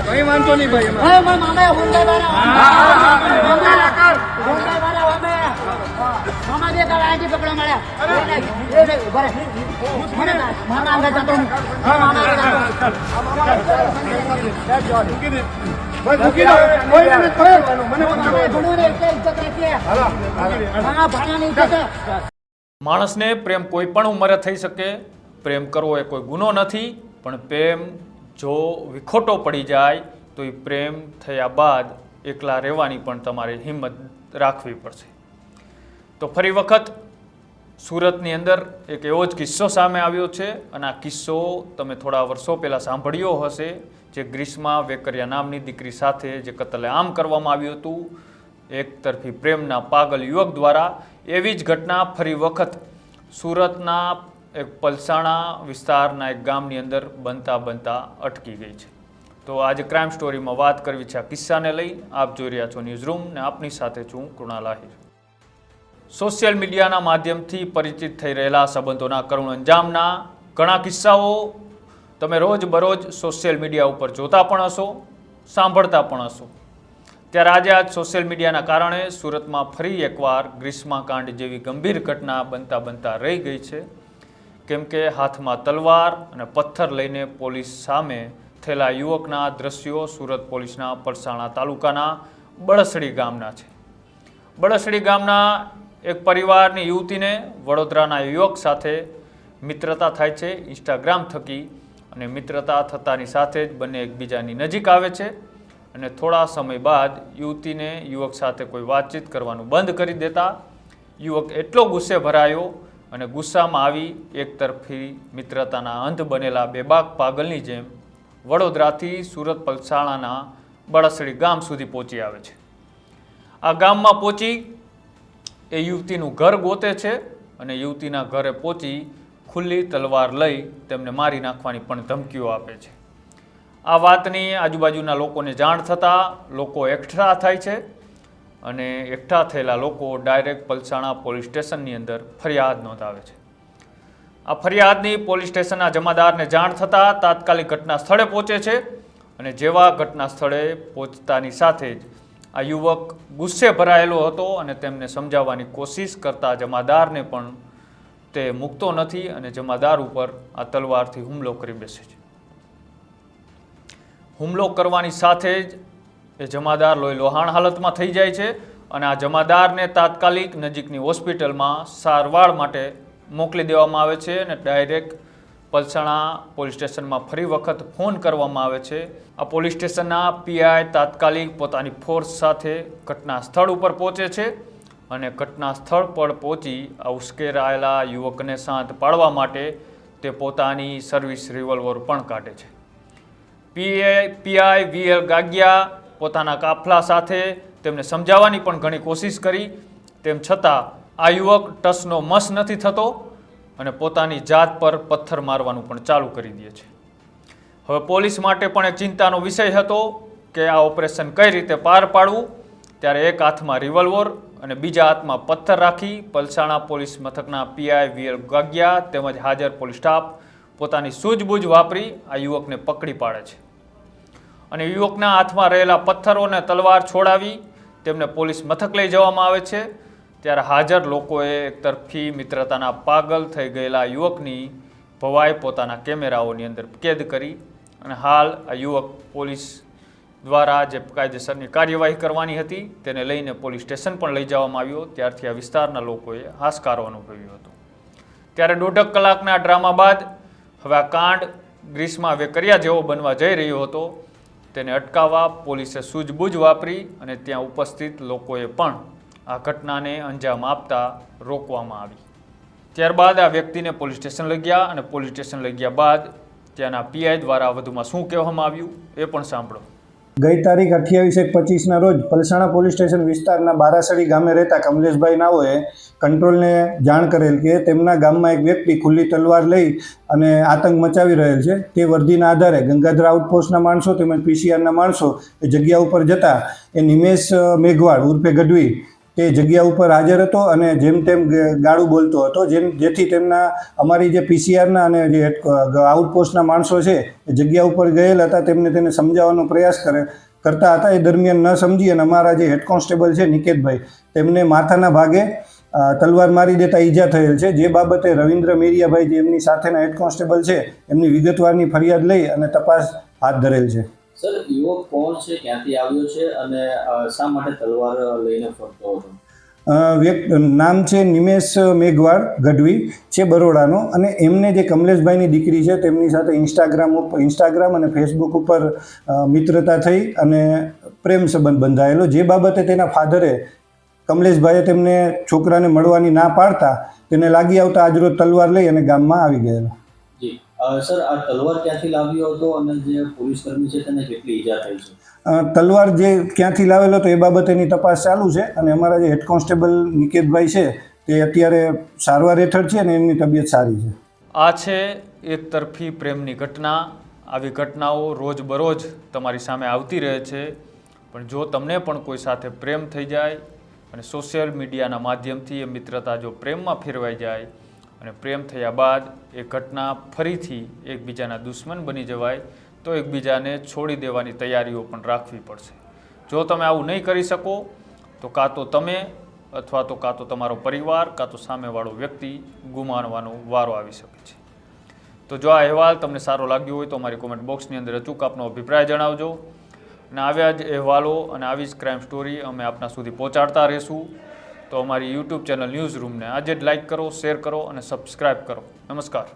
કઈ વાંધો નહીં ભાઈ માણસને પ્રેમ કોઈ પણ ઉંમરે થઈ શકે. પ્રેમ કરવો એ કોઈ ગુનો નથી, પણ પ્રેમ જો વિખોટો પડી જાય તો એ પ્રેમ થયા બાદ એકલા રહેવાની પણ તમારે હિંમત રાખવી પડશે. તો ફરી વખત સુરતની અંદર એક એવો જ કિસ્સો સામે આવ્યો છે, અને આ કિસ્સો તમે થોડા વર્ષો પહેલાં સાંભળ્યો હશે, જે ગ્રીષ્મા વેકરિયા નામની દીકરી સાથે જે કતલેઆમ કરવામાં આવ્યું હતું એક તરફી પ્રેમના પાગલ યુવક દ્વારા. એવી જ ઘટના ફરી વખત સુરતના એક પલસાણા વિસ્તારના એક ગામની અંદર બનતા અટકી ગઈ છે. તો આજે ક્રાઇમ સ્ટોરીમાં વાત કરવી છે આ કિસ્સાને લઈ. આપ જોઈ રહ્યા છો ન્યૂઝ રૂમ ને આપની સાથે છું કૃણાલ આહિર. સોશિયલ મીડિયાના માધ્યમથી પરિચિત થઈ રહેલા સંબંધોના કરુણ અંજામના ઘણા કિસ્સાઓ તમે રોજબરોજ સોશિયલ મીડિયા ઉપર જોતા પણ હશો, સાંભળતા પણ હશો. ત્યારે આજે આ સોશિયલ મીડિયાના કારણે સુરતમાં ફરી એકવાર ગ્રીષ્મા કાંડ જેવી ગંભીર ઘટના બનતા રહી ગઈ છે. કેમ કે હાથમાં તલવાર અને પથ્થર લઈને પોલીસ સામે થયેલા યુવકના દ્રશ્યો સુરત પોલીસના પલસાણા તાલુકાના બળસડી ગામના છે. બળસડી ગામના એક પરિવારની યુવતીને વડોદરાના યુવક સાથે મિત્રતા થાય છે ઇન્સ્ટાગ્રામ થકી, અને મિત્રતા થતાની સાથે જ બંને એકબીજાની નજીક આવે છે. અને થોડા સમય બાદ યુવતીને યુવક સાથે કોઈ વાતચીત કરવાનું બંધ કરી દેતા યુવક એટલો ગુસ્સે ભરાયો અને ગુસ્સામાં આવી એક તરફી મિત્રતાના અંત બનેલા બેબાક પાગલની જેમ વડોદરાથી સુરત પલસાણાના બળસડી ગામ સુધી પહોંચી આવે છે. આ ગામમાં પહોંચી એ યુવતીનું ઘર ગોતે છે, અને યુવતીના ઘરે પહોંચી ખુલ્લી તલવાર લઈ તેમને મારી નાખવાની પણ ધમકીઓ આપે છે. આ વાતની આજુબાજુના લોકોને જાણ થતાં લોકો એકઠા થાય છે, અને એકઠા થયેલા લોકો ડાયરેક્ટ પલસાણા પોલીસ સ્ટેશનની અંદર ફરિયાદ નોંધાવે છે. આ ફરિયાદની પોલીસ સ્ટેશનના જમાદારને જાણ થતાં તાત્કાલિક ઘટના સ્થળે પહોંચે છે, અને જેવા ઘટના સ્થળે પહોંચતાની સાથે જ આ યુવક ગુસ્સે ભરાયેલો હતો, અને તેમને સમજાવવાની કોશિશ કરતા જમાદારને પણ તે મૂકતો નથી, અને જમાદાર ઉપર આ તલવારથી હુમલો કરી બેસે છે. હુમલો કરવાની સાથે જ એ જમાદાર લોહી લોહાણ હાલતમાં થઈ જાય છે, અને આ જમાદારને તાત્કાલિક નજીકની હોસ્પિટલમાં સારવાર માટે મોકલી દેવામાં આવે છે, અને ડાયરેક્ટ પલસાણા પોલીસ સ્ટેશનમાં ફરી વખત ફોન કરવામાં આવે છે. આ પોલીસ સ્ટેશનના પીઆઈ તાત્કાલિક પોતાની ફોર્સ સાથે ઘટના સ્થળ ઉપર પહોંચે છે, અને ઘટના સ્થળ પર પહોંચી આ ઉશ્કેરાયેલા યુવકને શાંત પાડવા માટે તે પોતાની સર્વિસ રિવોલ્વર પણ કાઢે છે. પીઆઈ વીએલ ગાગિયા પોતાના કાફલા સાથે તેમને સમજાવવાની પણ ઘણી કોશિશ કરી, તેમ છતાં આ યુવક ટસનો મસ નથી થતો, અને પોતાની જાત પર પથ્થર મારવાનું પણ ચાલુ કરી દે છે. હવે પોલીસ માટે પણ એક ચિંતાનો વિષય હતો કે આ ઓપરેશન કઈ રીતે પાર પાડવું. ત્યારે એક હાથમાં રિવોલ્વર અને બીજા હાથમાં પથ્થર રાખી પલસાણા પોલીસ મથકના પીઆઈ વીએલ ગાગિયા તેમજ હાજર પોલીસ સ્ટાફ પોતાની સૂઝબૂઝ વાપરી આ યુવકને પકડી પાડે છે, અને યુવકના હાથમાં રહેલા પથ્થરો અને તલવાર છોડાવી તેમને પોલીસ મથક લઈ જવામાં આવે છે. ત્યારે હાજર લોકોએ એકતરફી મિત્રતાના પાગલ થઈ ગયેલા યુવકની ભવાઈ પોતાના કેમેરાઓની અંદર કેદ કરી, અને હાલ આ યુવક પોલીસ દ્વારા જે કાયદેસરની કાર્યવાહી કરવાની હતી તેને લઈને પોલીસ સ્ટેશન પણ લઈ જવામાં આવ્યો. ત્યારથી આ વિસ્તારના લોકોએ હાશકારો અનુભવ્યો હતો. ત્યારે 1.5 કલાકના ડ્રામા બાદ હવે આ કાંડ ગ્રીષ્મા વેકરિયા જેવો બનવા જઈ રહ્યો હતો, તેને અટકાવવા પોલીસે સૂઝબૂઝ વાપરી, અને ત્યાં ઉપસ્થિત લોકોએ પણ આ ઘટનાને અંજામ આપતા રોકવામાં આવી. ત્યારબાદ આ વ્યક્તિને પોલીસ સ્ટેશન લઈ ગયા, અને પોલીસ સ્ટેશન લઈ ગયા બાદ ત્યાંના પીઆઈ દ્વારા વધુમાં શું કહેવામાં આવ્યું એ પણ સાંભળો. ગઈ તારીખ 28/1/25ના રોજ પલસાણા પોલીસ સ્ટેશન વિસ્તારના બારાસડી ગામે રહેતા કમલેશભાઈ નાઓએ કંટ્રોલને જાણ કરેલ કે તેમના ગામમાં એક વ્યક્તિ ખુલ્લી તલવાર લઈ અને આતંક મચાવી રહેલ છે. તે વર્દીના આધારે ગંગાધર આઉટપોસ્ટના માણસો તેમજ પીસીઆરના માણસો એ જગ્યા ઉપર જતા એ નિમેશ મેઘવાડ ઉર્ફે ગઢવી તે જગ્યા ઉપર હાજર હતો અને જેમ તેમ ગાળું બોલતો હતો, જેથી તેમના અમારી જે પીસીઆરના અને જે આઉટપોસ્ટના માણસો છે એ જગ્યા ઉપર ગયેલ હતા, તેને સમજાવવાનો પ્રયાસ કરતા હતા. એ દરમિયાન ન સમજી અને અમારા જે હેડ કોન્સ્ટેબલ છે નિકેતભાઈ, તેમને માથાના ભાગે તલવાર મારી દેતા ઈજા થયેલ છે. જે બાબતે રવિન્દ્ર મેરિયાભાઈ, જે એમની સાથેના હેડ કોન્સ્ટેબલ છે, એમની વિગતવારની ફરિયાદ લઈ અને તપાસ હાથ ધરેલ છે. સર, યુવક કોણ છે, ક્યાંથી આવ્યો છે અને શા માટે તલવાર લઈને ફરતો હતો? નામ છે નિમેશ મેઘવાળ ગઢવી, છે બરોડાનો, અને એમને જે કમલેશભાઈની દીકરી છે તેમની સાથે ઇન્સ્ટાગ્રામ અને ફેસબુક ઉપર મિત્રતા થઈ અને પ્રેમ સંબંધ બંધાયેલો. જે બાબતે તેના ફાધરે કમલેશભાઈએ તેમને છોકરાને મળવાની ના પાડતા તેને લાગી આવતા આજરોજ તલવાર લઈ અને ગામમાં આવી ગયેલો. જી સર, આ તલવાર ક્યાંથી લાવ્યો હતો અને જે પોલીસ કર્મી છે તેને કેટલી ઈજા થઈ છે? તલવાર જે ક્યાંથી લાવેલો હતો એ બાબતેની તપાસ ચાલુ છે અને અમારા જે હેડ કોન્સ્ટેબલ નિકેતભાઈ છે તે અત્યારે સારવાર હેઠળ છે અને એમની તબિયત સારી છે. આ છે એક તરફી પ્રેમની ઘટના. આવી ઘટનાઓ રોજબરોજ તમારી સામે આવતી રહે છે. પણ જો તમને પણ કોઈ સાથે પ્રેમ થઈ જાય અને સોશિયલ મીડિયાના માધ્યમથી એ મિત્રતા જો પ્રેમમાં ફેરવાઈ જાય અને પ્રેમ થયા બાદ એ ઘટના ફરીથી એકબીજાના દુશ્મન બની જવાય તો એકબીજાને છોડી દેવાની તૈયારીઓ પણ રાખવી પડશે. જો તમે આવું નહીં કરી શકો તો કાં તો તમે અથવા તો કાં તો તમારો પરિવાર કાં તો સામેવાળો વ્યક્તિ ગુમાવવાનો વારો આવી શકે છે. તો જો આ અહેવાલ તમને સારો લાગ્યો હોય તો અમારી કોમેન્ટ બોક્સની અંદર અચૂક આપનો અભિપ્રાય જણાવજો. અને આવ્યા જ અહેવાલો અને આવી જ ક્રાઇમ સ્ટોરી અમે આપના સુધી પહોંચાડતા રહીશું. તો અમારી યુટ્યુબ ચેનલ ન્યૂઝ રૂમને આજે જ લાઇક કરો, શેર કરો અને સબસ્ક્રાઈબ કરો. નમસ્કાર.